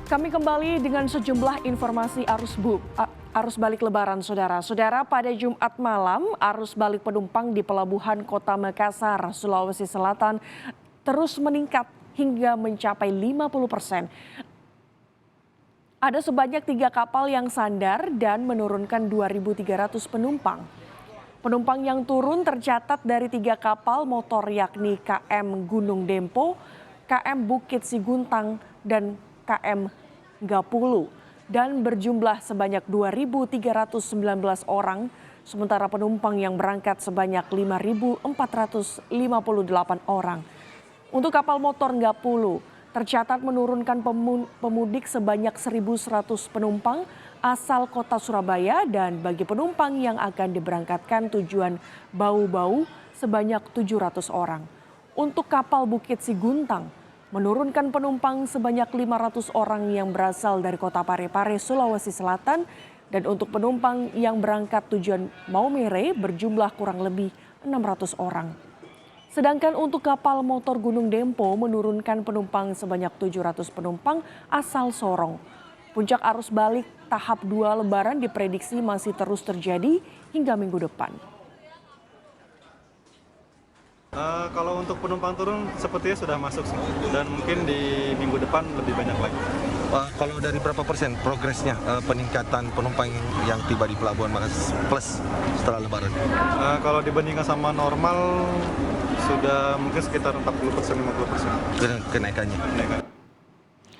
Kami kembali dengan sejumlah informasi arus balik Lebaran, saudara. Saudara, pada Jumat malam, arus balik penumpang di Pelabuhan Kota Makassar, Sulawesi Selatan terus meningkat hingga mencapai 50%. Ada sebanyak 3 kapal yang sandar dan menurunkan 2.300 penumpang. Penumpang yang turun tercatat dari 3 kapal motor yakni KM Gunung Dempo, KM Bukit Siguntang, dan KM Gapulu dan berjumlah sebanyak 2.319 orang, sementara penumpang yang berangkat sebanyak 5.458 orang. Untuk kapal motor Gapulu tercatat menurunkan pemudik sebanyak 1.100 penumpang asal kota Surabaya dan bagi penumpang yang akan diberangkatkan tujuan Bau-Bau sebanyak 700 orang. Untuk kapal Bukit Siguntang menurunkan penumpang sebanyak 500 orang yang berasal dari kota Parepare, Sulawesi Selatan, dan untuk penumpang yang berangkat tujuan Maumere berjumlah kurang lebih 600 orang. Sedangkan untuk kapal motor Gunung Dempo menurunkan penumpang sebanyak 700 penumpang asal Sorong. Puncak arus balik tahap 2 Lebaran diprediksi masih terus terjadi hingga minggu depan. Kalau untuk penumpang turun sepertinya sudah masuk sih, dan mungkin di minggu depan lebih banyak lagi. Kalau dari berapa persen progresnya peningkatan penumpang yang tiba di Pelabuhan Makassar plus setelah Lebaran? Kalau dibandingkan sama normal sudah mungkin sekitar 40%-50% Kenaikannya.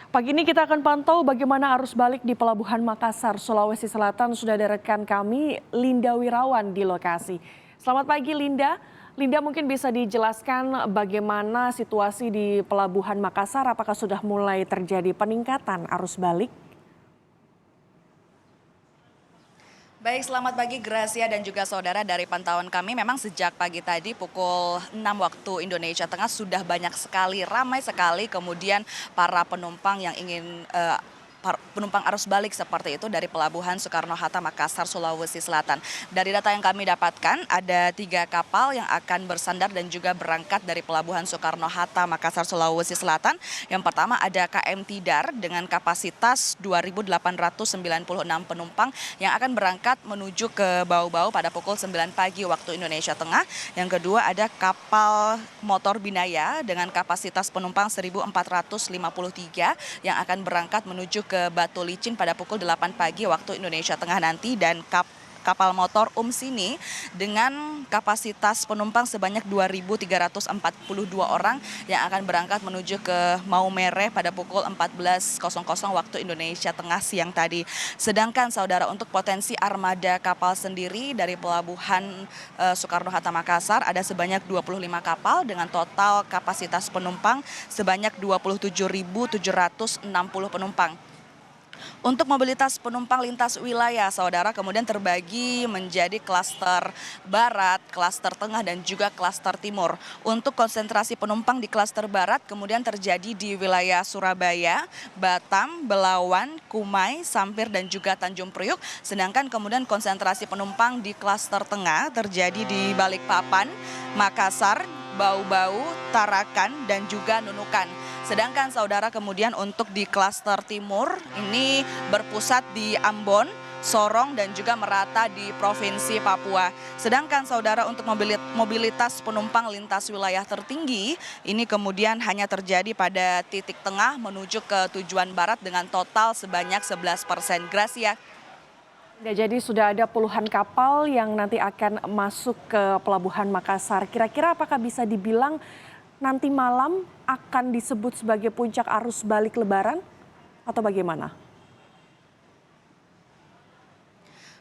Pagi ini kita akan pantau bagaimana arus balik di Pelabuhan Makassar, Sulawesi Selatan. Sudah ada rekan kami, Linda Wirawan di lokasi. Selamat pagi, Linda. Linda, mungkin bisa dijelaskan bagaimana situasi di Pelabuhan Makassar, apakah sudah mulai terjadi peningkatan arus balik? Baik, selamat pagi Gracia dan juga saudara. Dari pantauan kami memang sejak pagi tadi pukul 6 waktu Indonesia Tengah sudah banyak sekali, ramai sekali kemudian para penumpang yang ingin penumpang arus balik seperti itu dari Pelabuhan Soekarno-Hatta Makassar, Sulawesi Selatan. Dari data yang kami dapatkan ada 3 kapal yang akan bersandar dan juga berangkat dari Pelabuhan Soekarno-Hatta Makassar, Sulawesi Selatan. Yang pertama ada KM Tidar dengan kapasitas 2.896 penumpang yang akan berangkat menuju ke Bau-Bau pada pukul 9 pagi waktu Indonesia Tengah. Yang kedua ada kapal motor Binaya dengan kapasitas penumpang 1.453 yang akan berangkat menuju ke Batu Licin pada pukul 8 pagi waktu Indonesia Tengah nanti, dan kapal motor Sini dengan kapasitas penumpang sebanyak 2.342 orang yang akan berangkat menuju ke Maumere pada pukul 14.00 waktu Indonesia Tengah siang tadi. Sedangkan saudara, untuk potensi armada kapal sendiri dari Pelabuhan Soekarno-Hatta Makassar ada sebanyak 25 kapal dengan total kapasitas penumpang sebanyak 27.760 penumpang. Untuk mobilitas penumpang lintas wilayah, saudara, kemudian terbagi menjadi klaster barat, klaster tengah, dan juga klaster timur. Untuk konsentrasi penumpang di klaster barat kemudian terjadi di wilayah Surabaya, Batam, Belawan, Kumai, Sampir, dan juga Tanjung Priuk. Sedangkan kemudian konsentrasi penumpang di klaster tengah terjadi di Balikpapan, Makassar, Bau-Bau, Tarakan, dan juga Nunukan. Sedangkan saudara, kemudian untuk di klaster timur ini berpusat di Ambon, Sorong, dan juga merata di Provinsi Papua. Sedangkan saudara, untuk mobilitas penumpang lintas wilayah tertinggi ini kemudian hanya terjadi pada titik tengah menuju ke tujuan barat dengan total sebanyak 11%. Gracia. Jadi sudah ada puluhan kapal yang nanti akan masuk ke Pelabuhan Makassar. Kira-kira apakah bisa dibilang nanti malam akan disebut sebagai puncak arus balik Lebaran atau bagaimana?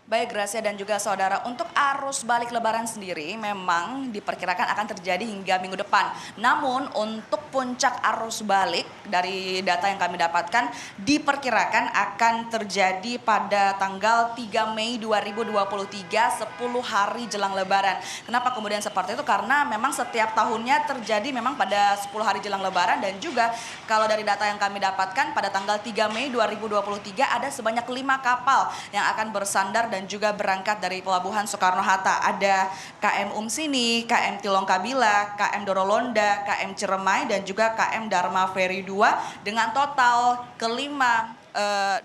Baik Gracia dan juga saudara, untuk arus balik Lebaran sendiri memang diperkirakan akan terjadi hingga minggu depan. Namun untuk puncak arus balik dari data yang kami dapatkan diperkirakan akan terjadi pada tanggal 3 Mei 2023, 10 hari jelang Lebaran. Kenapa kemudian seperti itu? Karena memang setiap tahunnya terjadi memang pada 10 hari jelang Lebaran, dan juga kalau dari data yang kami dapatkan pada tanggal 3 Mei 2023 ada sebanyak 5 kapal yang akan bersandar dan juga berangkat dari Pelabuhan Soekarno-Hatta. Ada KM Sini, KM Tilong Kabila, KM Dorolonda, KM Ciremai, dan juga KM Dharma Ferry 2 dengan total kelima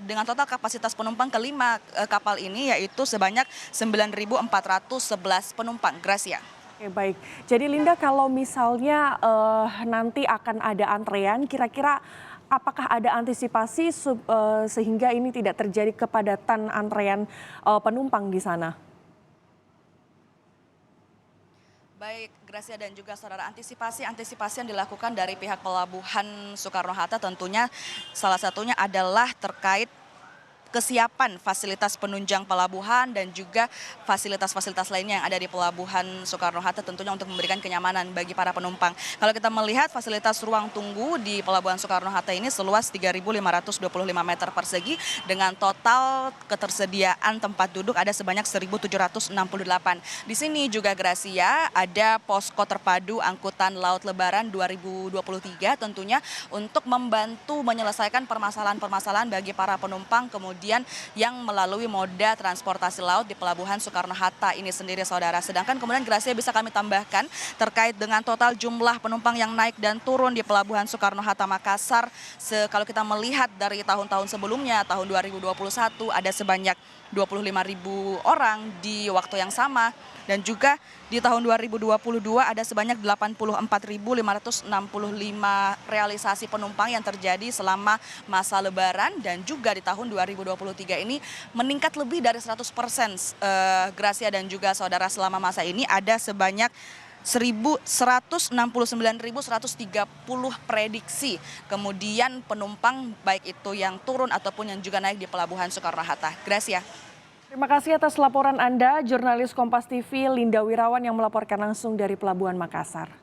dengan total kapasitas penumpang kelima kapal ini yaitu sebanyak 9.411 penumpang. Gracia. Oke, baik. Jadi Linda, kalau misalnya nanti akan ada antrean, kira-kira apakah ada antisipasi sehingga ini tidak terjadi kepadatan antrean penumpang di sana? Baik, Gracia dan juga saudara, antisipasi yang dilakukan dari pihak Pelabuhan Soekarno-Hatta tentunya salah satunya adalah terkait kesiapan fasilitas penunjang pelabuhan dan juga fasilitas-fasilitas lainnya yang ada di Pelabuhan Soekarno-Hatta tentunya untuk memberikan kenyamanan bagi para penumpang. Kalau kita melihat fasilitas ruang tunggu di Pelabuhan Soekarno-Hatta ini seluas 3.525 meter persegi dengan total ketersediaan tempat duduk ada sebanyak 1.768. Di sini juga Gracia ada posko terpadu angkutan laut Lebaran 2023 tentunya untuk membantu menyelesaikan permasalahan-permasalahan bagi para penumpang kemudian yang melalui moda transportasi laut di Pelabuhan Soekarno-Hatta ini sendiri, saudara. Sedangkan kemudian Gracia bisa kami tambahkan terkait dengan total jumlah penumpang yang naik dan turun di Pelabuhan Soekarno-Hatta Makassar. Kalau kita melihat dari tahun-tahun sebelumnya, tahun 2021 ada sebanyak 25.000 orang di waktu yang sama dan juga di tahun 2022 ada sebanyak 84.565 realisasi penumpang yang terjadi selama masa Lebaran dan juga di tahun 2023 ini meningkat lebih dari 100%. Gracia dan juga saudara, selama masa ini ada sebanyak 169.130 prediksi kemudian penumpang baik itu yang turun ataupun yang juga naik di Pelabuhan Soekarno-Hatta. Gracia. Terima kasih atas laporan Anda, jurnalis Kompas TV Linda Wirawan yang melaporkan langsung dari Pelabuhan Makassar.